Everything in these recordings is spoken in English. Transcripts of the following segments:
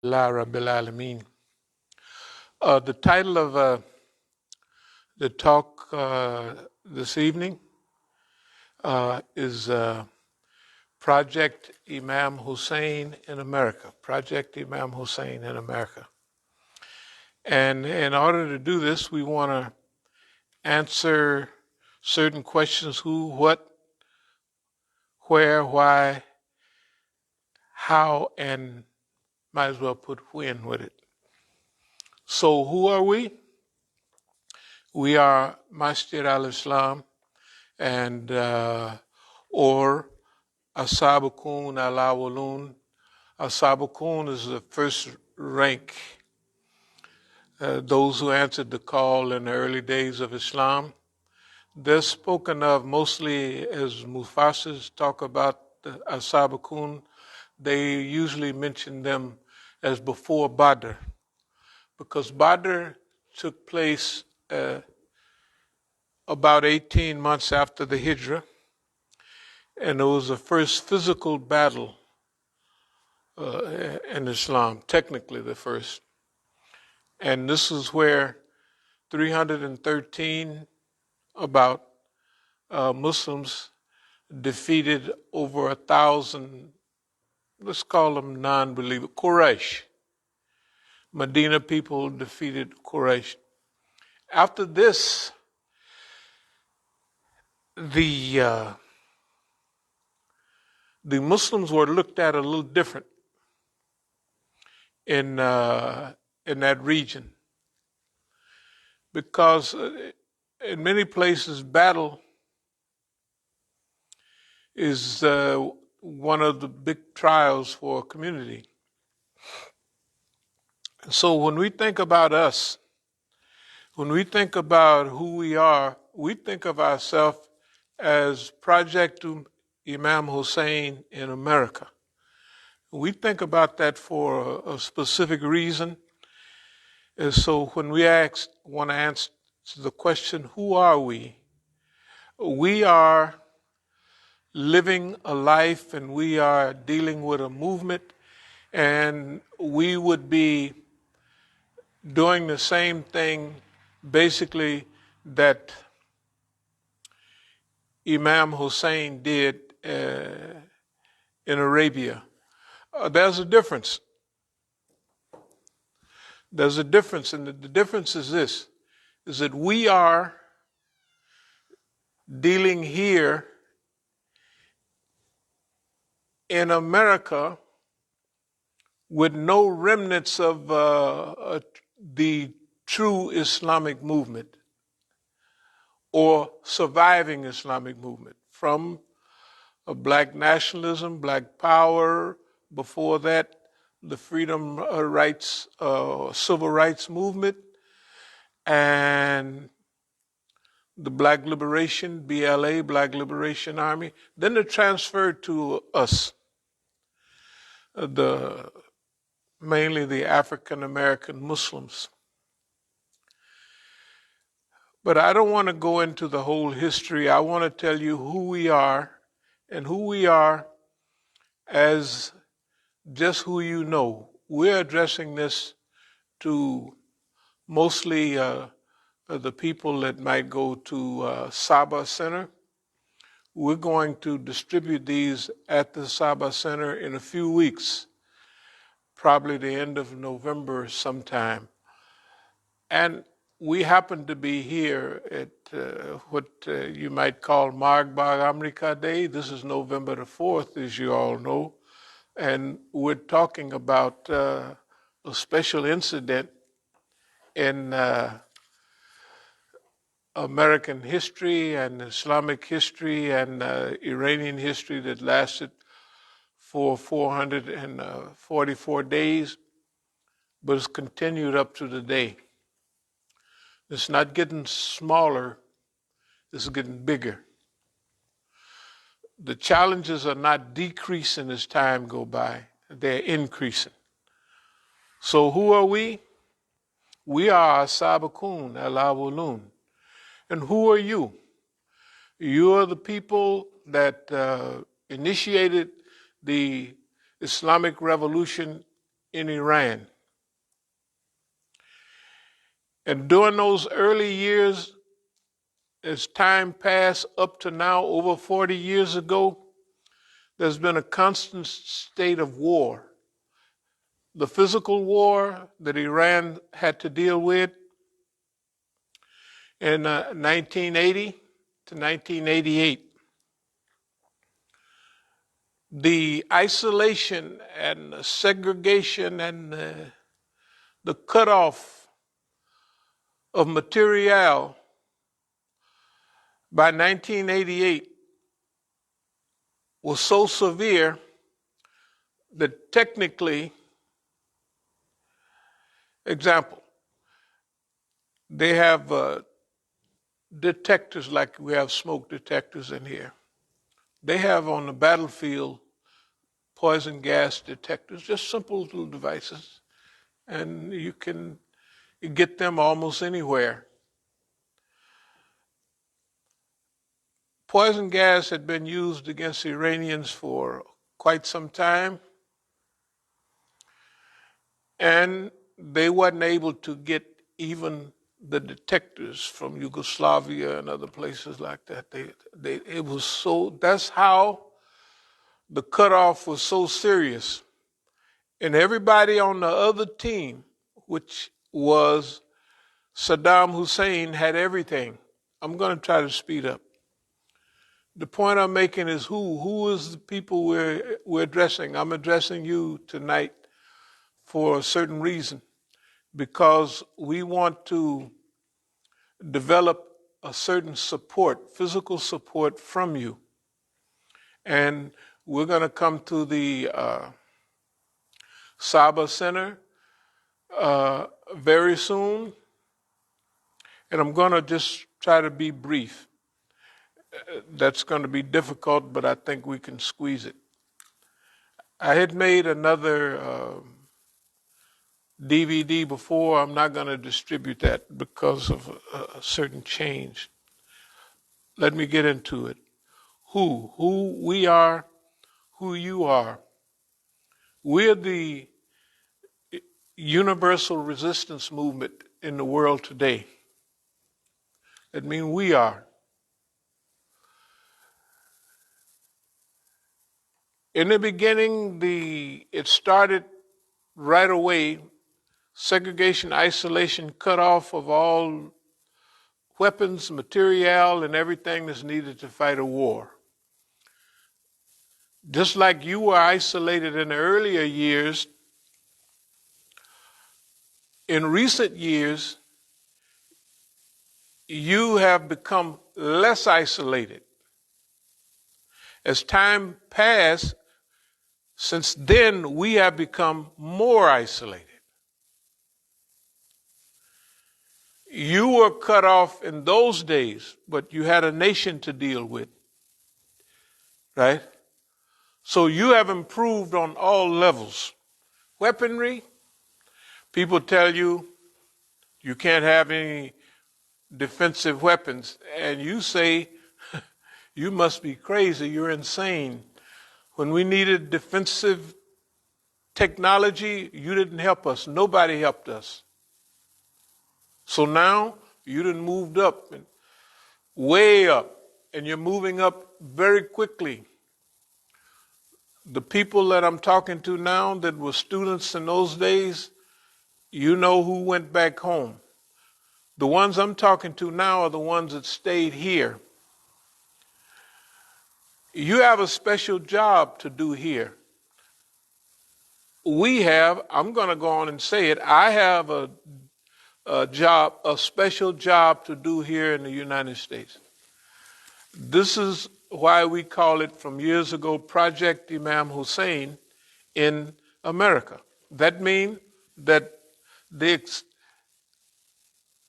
Rabbil Alameen. The title of the talk this evening is Project Imam Hossein in America. Project Imam Hossein in America. And in order to do this, we want to answer certain questions: who, what, where, why, how, and might as well put when with it. So who are we? We are Masjid al-Islam and or As-Sabiqun al-Awwalun. As-Sabiqun is the first rank, those who answered the call in the early days of Islam. They're spoken of mostly as Mufassirs talk about the As-Sabiqun. They usually mention them as before Badr, because Badr took place about 18 months after the Hijrah, and it was the first physical battle in Islam, technically the first. And this is where 313 about Muslims defeated over 1,000, let's call them non-believers, Quraysh. Medina people defeated Quraysh. After this, the Muslims were looked at a little different in that region, because in many places battle is one of the big trials for a community. So when we think about us, when we think about who we are, we think of ourselves as Project Imam Hossein in America. We think about that for a specific reason. And so when we want to answer the question, who are we? We are living a life and we are dealing with a movement, and we would be doing the same thing basically that Imam Hossein did in Arabia. There's a difference. There's a difference, and the difference is this, is that we are dealing here in America with no remnants of the true Islamic movement or surviving Islamic movement, from black nationalism, black power, before that, the freedom rights, civil rights movement, and the Black Liberation, BLA, Black Liberation Army. Then it transferred to us, mainly the African American Muslims. But I don't want to go into the whole history. I want to tell you who we are, and who we are as just who you know. We're addressing this to mostly the people that might go to Saba Center. We're going to distribute these at the Saba Center in a few weeks, probably the end of November sometime. And we happen to be here at what you might call Magbag America Day. This is November the 4th, as you all know. And we're talking about a special incident in American history and Islamic history and Iranian history that lasted for 444 days, but it's continued up to the day. It's not getting smaller, it's getting bigger. The challenges are not decreasing as time go by, they're increasing. So who are we? We are As-Sabiqun al-Awwalun. And who are you? You are the people that initiated the Islamic revolution in Iran. And during those early years, as time passed up to now, over 40 years ago, there's been a constant state of war. The physical war that Iran had to deal with in 1980 to 1988. The isolation and the segregation and the cutoff of material by 1988 was so severe that technically, example, they have detectors like we have smoke detectors in here. They have on the battlefield poison gas detectors, just simple little devices, and you can get them almost anywhere. Poison gas had been used against Iranians for quite some time, and they wasn't able to get even the detectors from Yugoslavia and other places like that. It was so, that's how the cutoff was so serious. And everybody on the other team, which was Saddam Hussein, had everything. I'm going to try to speed up. The point I'm making is who is the people we're addressing? I'm addressing you tonight for a certain reason, because we want to develop a certain support, physical support from you. And we're going to come to the Saba Center very soon. And I'm going to just try to be brief. That's going to be difficult, but I think we can squeeze it. I had made another DVD before. I'm not going to distribute that because of a certain change. Let me get into it. Who we are, who you are. We're the universal resistance movement in the world today. That means we are. In the beginning, it started right away, segregation, isolation, cut off of all weapons, material, and everything that's needed to fight a war. Just like you were isolated in the earlier years, in recent years, you have become less isolated. As time passed, since then, we have become more isolated. You were cut off in those days, but you had a nation to deal with, right? So you have improved on all levels. Weaponry, people tell you you can't have any defensive weapons, and you say, you must be crazy, you're insane. When we needed defensive technology, you didn't help us. Nobody helped us. So now you done moved up, and way up, and you're moving up very quickly. The people that I'm talking to now that were students in those days, you know who went back home. The ones I'm talking to now are the ones that stayed here. You have a special job to do here. I'm going to go on and say it, I have a special job to do here in the United States. This is why we call it from years ago Project Imam Hossein in America. That means that the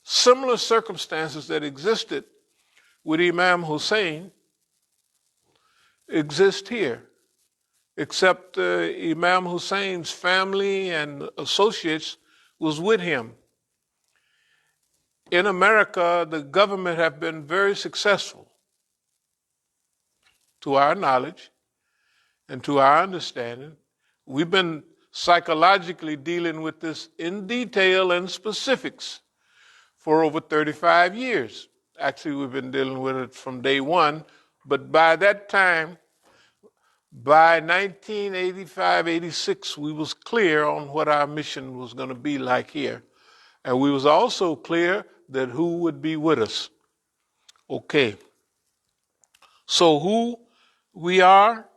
similar circumstances that existed with Imam Hossein exist here, except Imam Hussein's family and associates was with him. In America, the government have been very successful, to our knowledge and to our understanding. We've been psychologically dealing with this in detail and specifics for over 35 years. Actually, we've been dealing with it from day one, but by that time, by 1985, 86, we was clear on what our mission was going to be like here. And we was also clear that who would be with us. Okay. So who we are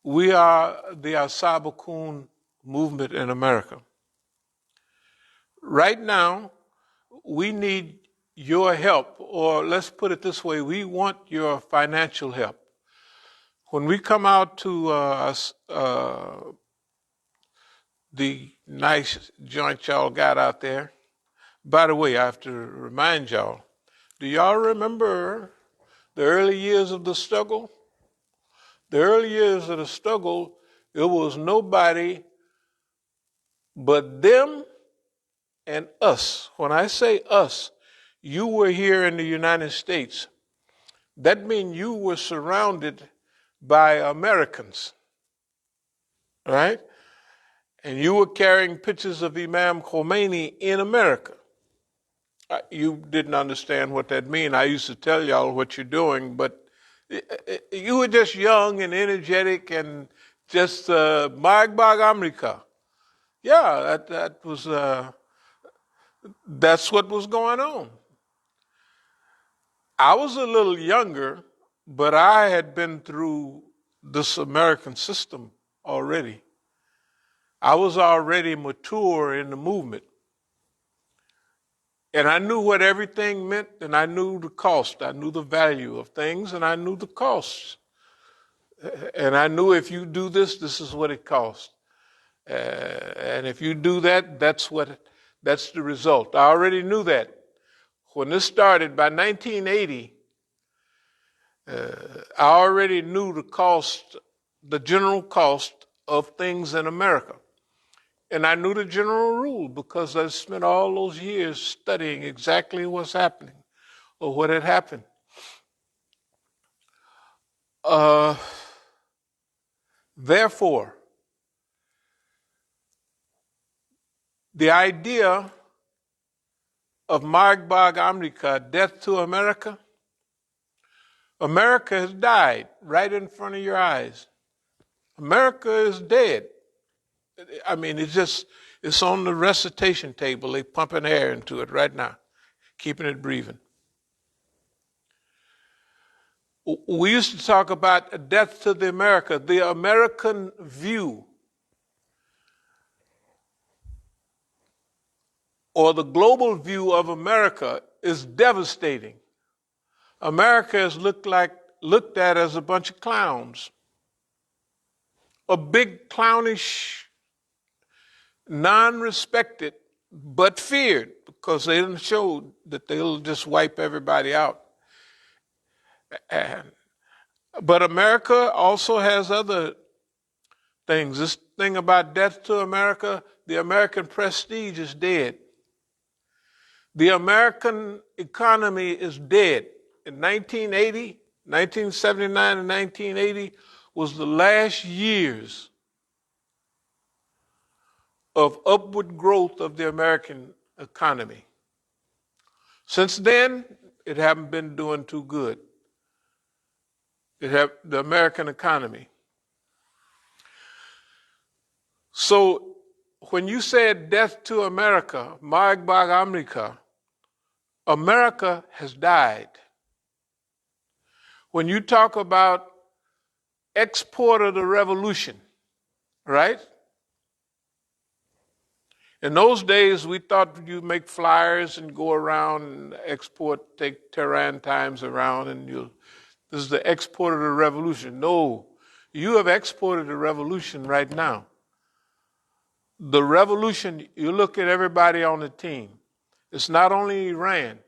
the As-Sabiqun movement in America. Right now, we need your help, or let's put it this way, we want your financial help. When we come out to the nice joint y'all got out there, by the way, I have to remind y'all, do y'all remember the early years of the struggle? The early years of the struggle, it was nobody but them and us. When I say us, you were here in the United States. That means you were surrounded by Americans, right? And you were carrying pictures of Imam Khomeini in America. You didn't understand what that meant. I used to tell y'all what you're doing, but you were just young and energetic and just Magbag America. Yeah, that's what was going on. I was a little younger, but I had been through this American system already. I was already mature in the movement. And I knew what everything meant, and I knew the cost. I knew the value of things, and I knew the costs. And I knew if you do this, this is what it costs. And if you do that, that's the result. I already knew that. When this started, by 1980, I already knew the cost, the general cost of things in America. And I knew the general rule because I spent all those years studying exactly what's happening or what had happened. Therefore, the idea of Magbag America, death to America, America has died right in front of your eyes. America is dead. I mean, it's on the recitation table. They're pumping air into it right now, keeping it breathing. We used to talk about death to the American view, or the global view of America is devastating. America is looked at as a bunch of clowns, a big clownish, non-respected, but feared because they didn't show that they'll just wipe everybody out. But America also has other things. This thing about death to America, the American prestige is dead. The American economy is dead. In 1980, 1979 and 1980 was the last years of upward growth of the American economy. Since then, it haven't been doing too good. The American economy. So when you said death to America, Magbag America, America has died. When you talk about export of the revolution, right? In those days, we thought you make flyers and go around and export, take Tehran Times around, and this is the export of the revolution. No, you have exported the revolution right now. The revolution, you look at everybody on the team. It's not only Iran,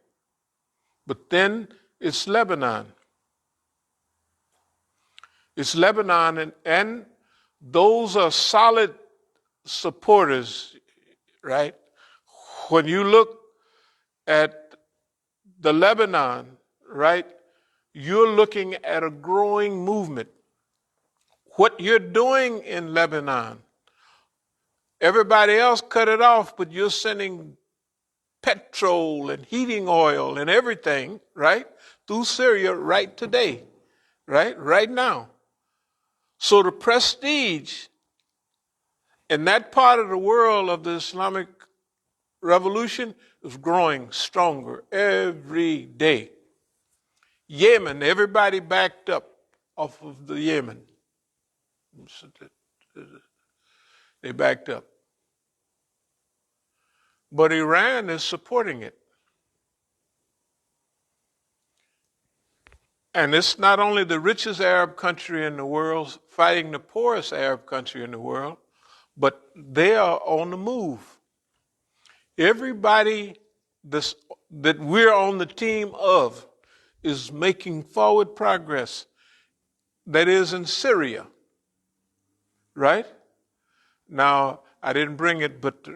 but then it's Lebanon. It's Lebanon, and those are solid supporters, right? When you look at the Lebanon, right, you're looking at a growing movement. What you're doing in Lebanon, Everybody else cut it off, but you're sending petrol and heating oil and everything, right, through Syria right today, right now. So the prestige in that part of the world of the Islamic revolution is growing stronger every day. Yemen, everybody backed up off of the Yemen. They backed up. But Iran is supporting it. And it's not only the richest Arab country in the world fighting the poorest Arab country in the world, but they are on the move. Everybody that we're on the team of is making forward progress. That is in Syria, right? Now, I didn't bring it, but